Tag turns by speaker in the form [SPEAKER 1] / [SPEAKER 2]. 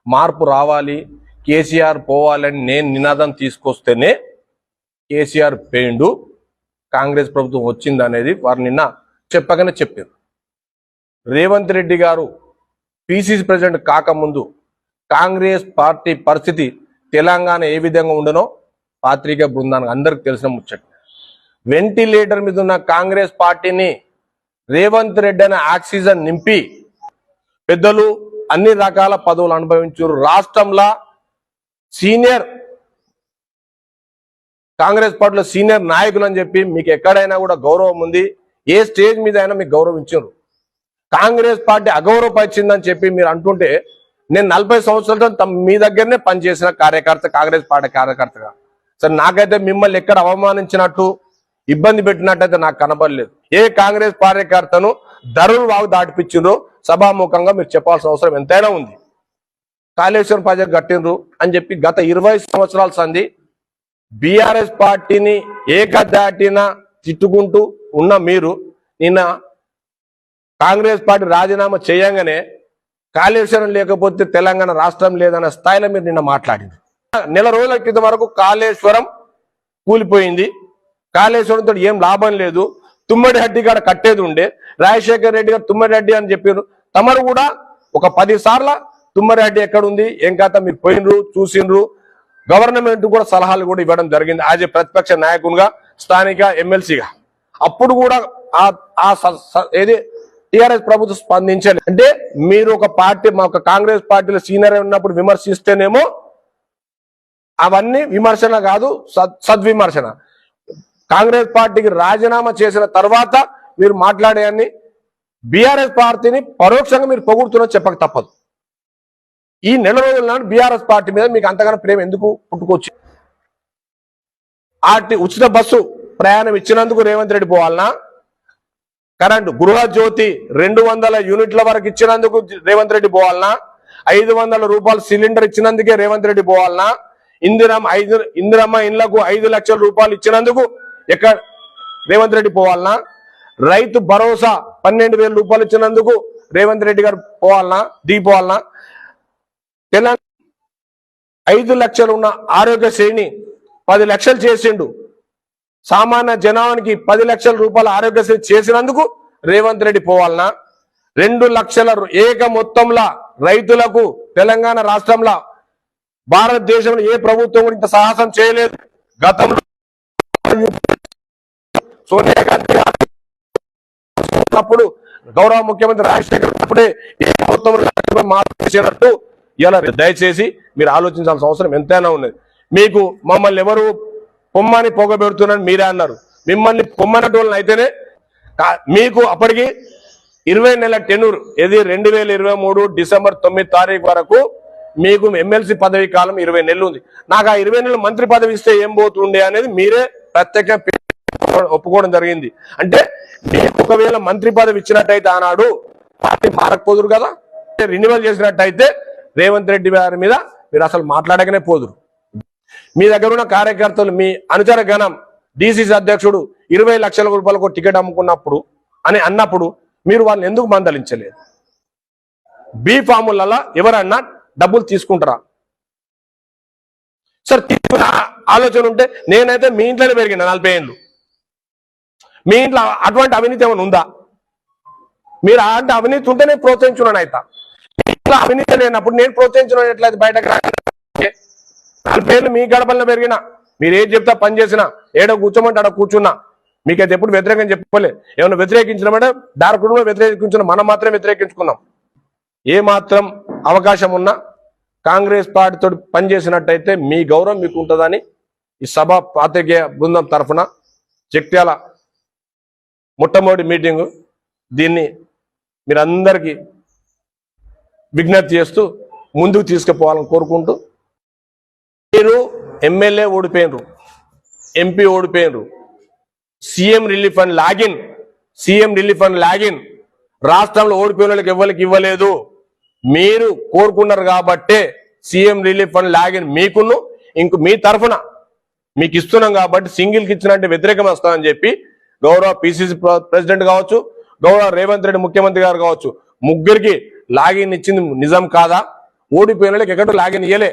[SPEAKER 1] మార్పు రావాలి, కేసీఆర్ పోవాలని నేను నినాదం తీసుకొస్తేనే కేసీఆర్ పోయిండు, కాంగ్రెస్ ప్రభుత్వం వచ్చింది అనేది వారు నిన్న చెప్పగానే చెప్పారు. రేవంత్ రెడ్డి గారు పిసిసి ప్రెసిడెంట్ కాకముందు కాంగ్రెస్ పార్టీ పరిస్థితి తెలంగాణ ఏ విధంగా ఉండనో పాత్రికా బృందానికి అందరికి తెలిసిన ముచ్చట. వెంటిలేటర్ మీద ఉన్న కాంగ్రెస్ పార్టీని రేవంత్ రెడ్డి అనే ఆక్సిజన్ నింపి పెద్దలు అన్ని రకాల పదవులు అనుభవించారు. రాష్ట్రంలో సీనియర్ కాంగ్రెస్ పార్టీలో సీనియర్ నాయకులు అని చెప్పి మీకు ఎక్కడైనా కూడా గౌరవం ఉంది, ఏ స్టేజ్ మీద అయినా మీకు గౌరవించారు. కాంగ్రెస్ పార్టీ అగౌరవపరిచిందని చెప్పి మీరు అంటుంటే నేను 40 సంవత్సరాలతో మీ దగ్గరనే పనిచేసిన కార్యకర్త, కాంగ్రెస్ పార్టీ కార్యకర్తగా. సరే, నాకైతే మిమ్మల్ని ఎక్కడ అవమానించినట్టు ఇబ్బంది పెట్టినట్టయితే నాకు కనబడలేదు. ఏ కాంగ్రెస్ కార్యకర్తను ధరలు వాగు దాటిపించిండ్రో సభాముఖంగా మీరు చెప్పాల్సిన అవసరం ఎంతైనా ఉంది. కాళేశ్వరం ప్రాజెక్ట్ కట్టిండ్రు అని చెప్పి గత 20 సంవత్సరాల సంధి బీఆర్ఎస్ పార్టీని ఏకదాటిన తిట్టుకుంటూ ఉన్న మీరు నిన్న కాంగ్రెస్ పార్టీ రాజీనామా చేయంగానే కాళేశ్వరం లేకపోతే తెలంగాణ రాష్ట్రం లేదన్న స్థాయిలో మీరు నిన్న మాట్లాడింది. నెల రోజుల క్రితం వరకు కాళేశ్వరం కూలిపోయింది, కాళేశ్వరంతో ఏం లాభం లేదు, తుమ్మడి హడ్డి కాడ కట్టేది ఉండే, రాజశేఖర్ రెడ్డి గారు తుమ్మడి హడ్డి అని చెప్పారు. తమరు కూడా ఒక 10 సార్లు తుమ్మడి హడ్డి ఎక్కడుంది ఏం కాత మీరు పోయినరు, చూసిండ్రు. గవర్నమెంట్ కూడా సలహాలు కూడా ఇవ్వడం జరిగింది యాజ్ ఏ ప్రతిపక్ష నాయకునిగా, స్థానిక ఎమ్మెల్సీగా. అప్పుడు కూడా ఏది టీఆర్ఎస్ ప్రభుత్వం స్పందించాలి. అంటే మీరు ఒక పార్టీ, మా కాంగ్రెస్ పార్టీలో సీనియర్ ఉన్నప్పుడు విమర్శిస్తేనేమో అవన్నీ విమర్శన కాదు, సద్విమర్శన. కాంగ్రెస్ పార్టీకి రాజీనామా చేసిన తర్వాత మీరు మాట్లాడేయన్ని బీఆర్ఎస్ పార్టీని పరోక్షంగా మీరు పొగుడుతున్నా చెప్పక తప్పదు. ఈ నెల రోజుల నాడు బీఆర్ఎస్ పార్టీ మీద మీకు అంతగానో ప్రేమ ఎందుకు పుట్టుకొచ్చి? ఉచిత బస్సు ప్రయాణం ఇచ్చినందుకు రేవంత్ రెడ్డి పోవాలనా? కరెంటు గృహజ్యోతి 200 యూనిట్ల వరకు ఇచ్చినందుకు రేవంత్ రెడ్డి పోవాలనా? 500 రూపాయలు సిలిండర్ ఇచ్చినందుకే రేవంత్ రెడ్డి పోవాలనా? ఇందిరమ్మ ఇండ్లకు 5 లక్షల రూపాయలు ఇచ్చినందుకు రేవంత్ రెడ్డి పోవాలనా? రైతు భరోసా 12,000 రూపాయలు ఇచ్చినందుకు రేవంత్ రెడ్డి గారు పోవాలనా, దిగిపోవాలనా? తెలంగాణ 5 లక్షలు ఉన్న ఆరోగ్యశ్రీని 10 లక్షలు చేసిండు. సామాన్య జనానికి 10 లక్షల రూపాయల ఆరోగ్యశ్రీ చేసినందుకు రేవంత్ రెడ్డి పోవాలనా? 2 లక్షల ఏక మొత్తంలో రైతులకు తెలంగాణ రాష్ట్రంలో భారతదేశంలో ఏ ప్రభుత్వం ఇంత సాహసం చేయలేదు. గతంలో సోనియా గాంధీ అప్పుడు గౌరవ ముఖ్యమంత్రి రాజశేఖర్ అప్పుడే ఏ మొత్తంలో మార్పు చేసినట్టు ఇలా దయచేసి మీరు ఆలోచించాల్సిన అవసరం ఎంతైనా ఉన్నది. మీకు మమ్మల్ని ఎవరు పొమ్మని పొగబెడుతున్నారని మీరే అన్నారు. మిమ్మల్ని పొమ్మనటోళ్ళని అయితేనే మీకు అప్పటికి 20 నెలల టెన్యూర్, ఇది 2023 డిసెంబర్ 9 తారీఖు వరకు మీకు ఎమ్మెల్సీ పదవి కాలం 20 నెలలు ఉంది. నాకు ఆ 20 నెలలు మంత్రి పదవి ఇస్తే ఏం పోతుండే అనేది మీరే ప్రత్యేకంగా ఒప్పుకోవడం జరిగింది. అంటే మీకు ఒకవేళ మంత్రి పదవి ఇచ్చినట్టయితే ఆనాడు పార్టీ మారకపోదురు కదా. రెన్యువల్ చేసినట్టయితే రేవంత్ రెడ్డి గారి మీద మీరు అసలు మాట్లాడకనే పోదురు. మీ దగ్గర ఉన్న కార్యకర్తలు, మీ అనుచర గణం, డిసిసి అధ్యక్షుడు 20 లక్షల రూపాయలకు టికెట్ అమ్ముకున్నప్పుడు అన్నప్పుడు మీరు వాళ్ళని ఎందుకు మందలించలేదు? బీ ఫాములలో ఎవరన్నా డబ్బులు తీసుకుంటారా? సార్, తీసుకున్న ఆలోచన ఉంటే నేనైతే మీ ఇంట్లోనే పెరిగిన 40 ఏళ్ళు. మీ ఇంట్లో అటువంటి అవినీతి ఏమైనా ఉందా? మీరు అంటే అవినీతి ఉంటేనే ప్రోత్సహించున్నాను. అయితే ఇంట్లో అవినీతి లేనప్పుడు నేను ప్రోత్సహించున్నాను ఎట్లయితే? బయటకు 40 ఏళ్ళు మీ గడపల్లో పెరిగిన, మీరు ఏం చెప్తా పని చేసినా, ఏడో కూర్చోమంటే ఆడ కూర్చున్నా, మీకైతే ఎప్పుడు వ్యతిరేకం చెప్పలే. ఏమైనా వ్యతిరేకించినామంటే దారుకుడు వ్యతిరేకించిన, మనం మాత్రమే వ్యతిరేకించుకున్నాం. ఏ మాత్రం అవకాశం ఉన్నా కాంగ్రెస్ పార్టీతో పనిచేసినట్టయితే మీ గౌరవం మీకు ఉంటుందని ఈ సభ పాత్రికేయ బృందం తరఫున జగిత్యాల మొట్టమొదటి మీటింగు దీన్ని మీరందరికీ విజ్ఞప్తి చేస్తూ ముందుకు తీసుకుపోవాలని కోరుకుంటూ, మీరు ఎమ్మెల్యే ఓడిపోయినరు, ఎంపీ ఓడిపోయినరు, సీఎం రిలీఫ్ ఫండ్ లాగిన్ రాష్ట్రంలో ఓడిపోయిన వాళ్ళకి ఎవరికి ఇవ్వలేదు. మీరు కోరుకున్నారు కాబట్టే సీఎం రిలీఫ్ ఫండ్ లాగిన్ మీకును మీ తరఫున మీకు ఇస్తున్నాం కాబట్టి సింగిల్కి ఇచ్చినట్టు వ్యతిరేకం వస్తామని చెప్పి గౌరవ పిసిసి ప్రెసిడెంట్ కావచ్చు, గౌరవ రేవంత్ రెడ్డి ముఖ్యమంత్రి గారు కావచ్చు, ముగ్గురికి లాగిన్ ఇచ్చింది నిజం కాదా? ఓడిపోయిన వాళ్ళకి ఎక్కడో లాగిన్ ఇయ్యలే.